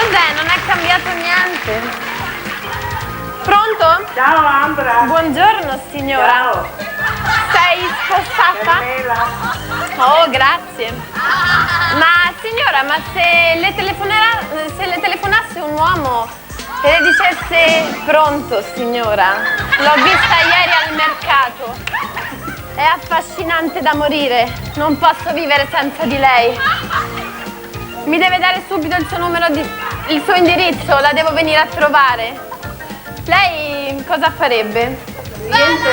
Cos'è? Non è cambiato niente. Pronto? Ciao Ambra. Buongiorno signora. Ciao. Sei spostata? Carmela. Oh, grazie. Ma signora, ma se le telefonasse un uomo e le dicesse pronto signora? L'ho vista ieri al mercato. È affascinante da morire. Non posso vivere senza di lei. Mi deve dare subito il suo il suo indirizzo, la devo venire a trovare. Lei cosa farebbe? Niente.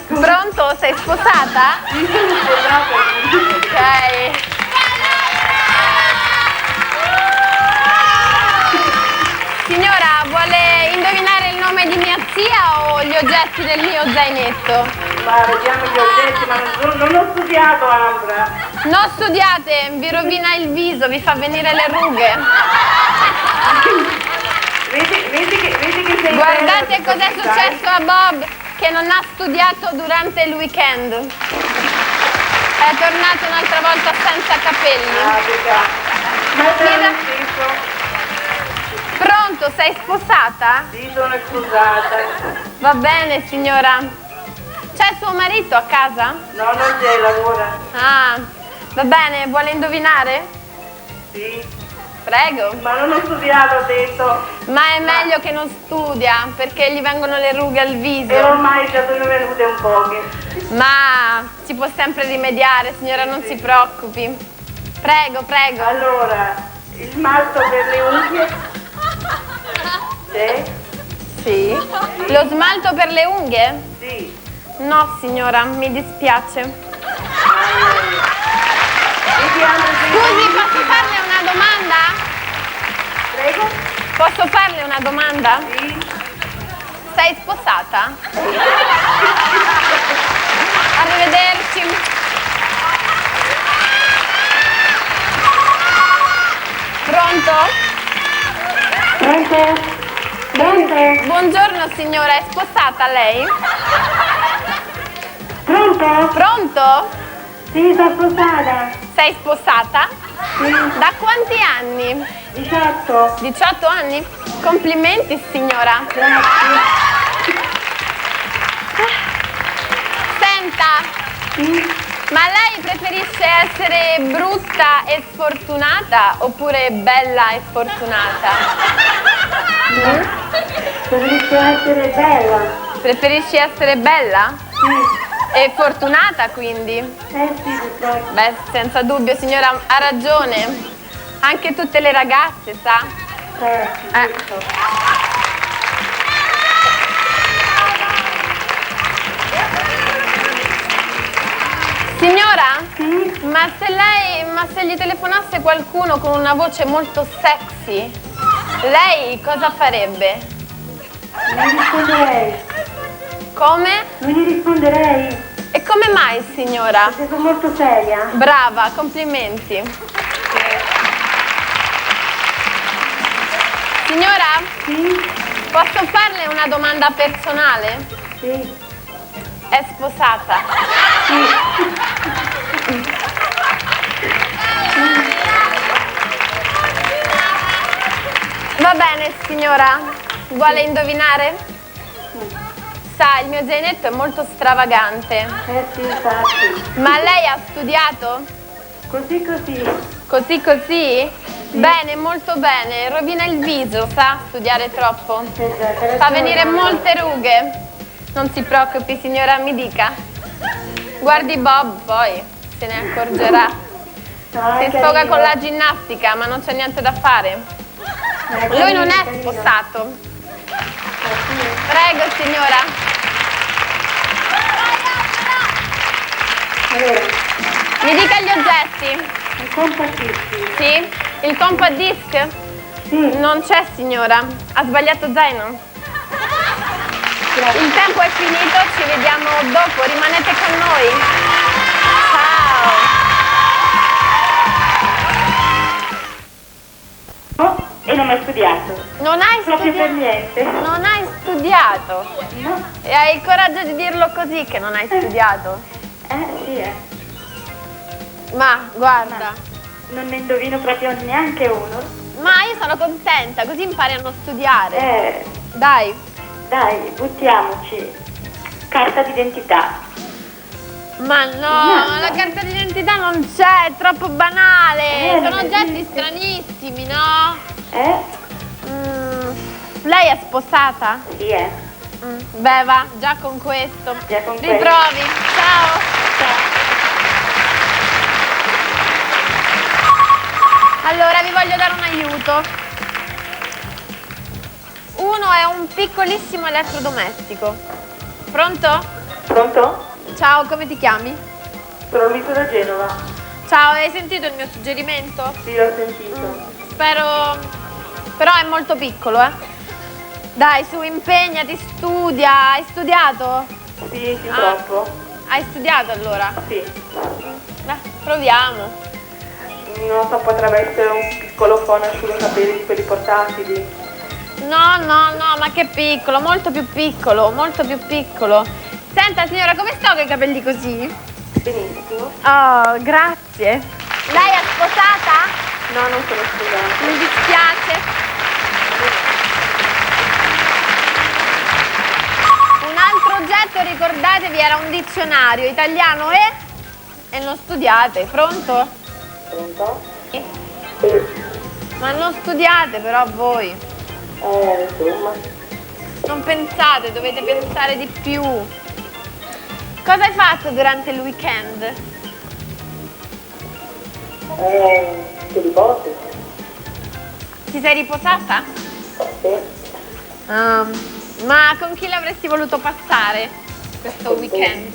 Pronto? Sei sposata? Sì, sono sposata. Ok. Signora, vuole indovinare il nome di mia zia o gli oggetti del mio zainetto? Ma vediamo gli oggetti, ma non ho studiato Ambra. Non studiate, vi rovina il viso, vi fa venire le rughe. Vedi che sei Guardate bella, cos'è successo a Bob, che non ha studiato durante il weekend. È tornato un'altra volta senza capelli. Ah, peccato. Ma te l'ho scritto. Pronto, sei sposata? Sì, sono sposata. Va bene, signora. C'è suo marito a casa? No, non c'è, lavora. Ah, va bene, vuole indovinare? Sì. Prego. Ma non ho studiato, ho detto. Ma è meglio che non studia, perché gli vengono le rughe al E viso. ormai già sono venute un poche. Ma si può sempre rimediare, signora, non si preoccupi. Prego, prego. Allora, il smalto per le unghie. C'è? Sì. Lo smalto per le unghie? Sì. No, signora, mi dispiace. Scusi, posso farle una domanda? Prego? Posso farle una domanda? Sì. Sei sposata? Arrivederci. Pronto? Pronto? Pronto? Buongiorno signora, è sposata lei? Pronto? Pronto? Sì, sono sposata. Sei sposata? Sì. Da quanti anni? 18. 18 anni? Complimenti signora. Grazie. Senta, Sì. ma lei preferisce essere brutta e sfortunata oppure bella e fortunata? Preferisco essere bella. Preferisci essere bella? Sì. E fortunata quindi? Sì, purtroppo. Beh, senza dubbio signora, ha ragione. Anche tutte le ragazze, sa? Giusto. Signora? Sì? Ma se gli telefonasse qualcuno con una voce molto sexy, lei cosa farebbe? Non gli risponderei. Come? Non gli risponderei. E come mai, signora? Perché sono molto seria. Brava, complimenti. Signora? Sì? Posso farle una domanda personale? Sì. È sposata? Va bene, signora. Vuole indovinare? Sa, il mio zainetto è molto stravagante. Sì, infatti. Ma lei ha studiato? Così così. Così così? Bene, molto bene. Rovina il viso, sa? Studiare troppo. Esatto. Fa venire molte rughe. Non si preoccupi, signora, mi dica. Guardi Bob, poi se ne accorgerà. Si sfoga con la ginnastica, ma non c'è niente da fare. Lui non è sposato. Prego, signora. Mi dica gli oggetti. Il compatissimo. Sì? Il compact disc? Sì. Non c'è, signora. Ha sbagliato zaino. Il tempo è finito, ci vediamo dopo. Rimanete con noi. Oh, e non ho studiato. Non hai Proprio per studiato? niente. Non hai studiato? No? E hai il coraggio di dirlo così che non hai studiato? Sì, Ma guarda, Non ne indovino proprio neanche uno. ma io sono contenta, così impari a non studiare. Dai. Dai, buttiamoci. Carta d'identità. Ma no, No. la carta d'identità non c'è, è troppo banale. non Sono oggetti esiste. stranissimi, no? Lei è sposata? Sì, Beh, va, già con questo. Già con questo. Riprovi. Ciao. Allora, vi voglio dare un aiuto. Uno è un piccolissimo elettrodomestico. Pronto? Pronto? Ciao, come ti chiami? Sono Luisa da Genova. Ciao, hai sentito il mio suggerimento? Sì, l'ho sentito. Spero... Però è molto piccolo, eh. Dai, su, impegnati, studia. Hai studiato? Sì, sì, troppo. Hai studiato allora? Sì. Beh, proviamo. Non so, potrebbe essere un piccolo phone asciugacapelli di quelli portatili. No, ma che piccolo, molto più piccolo, molto più piccolo. Senta signora, come sto con i capelli così? Benissimo. Oh, grazie. Lei è sposata? No, non sono sposata. Mi dispiace. Un altro oggetto, ricordatevi, era un dizionario italiano e non studiate. Pronto? Pronto? Sì. Sì. Ma non studiate però voi. Insomma. Non pensate, dovete pensare di più. Cosa hai fatto durante il weekend? Ti riposi? Ti sei riposata? Sì. Ma con chi l'avresti voluto passare questo weekend?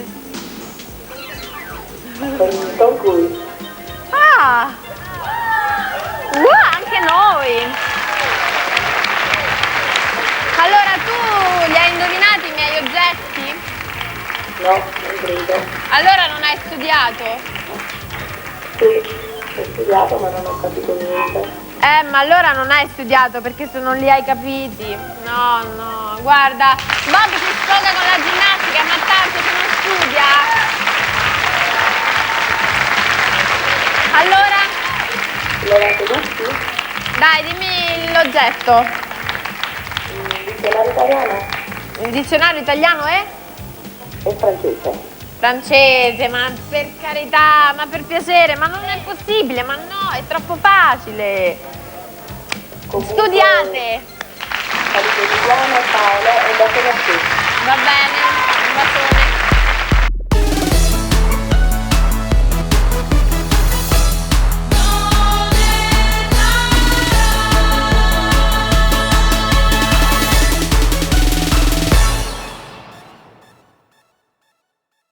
Con cui? Ah! Anche noi! Allora, tu li hai indovinati i miei oggetti? No, non credo. Allora non hai studiato? Sì, ho studiato ma non ho capito niente. Ma allora non hai studiato perché se non li hai capiti. No, guarda, Bob si sfoga con la ginnastica, ma tanto se non studia. Allora, L'avete tutti? dai, dimmi l'oggetto. Dizionario italiano Il dizionario italiano è? e francese. Francese, ma per carità, ma per piacere, ma non è possibile, ma no, è troppo facile. Comunque, Studiate. Saluto Giuliano, Paolo e dopo la stessa. Va bene, un bacione.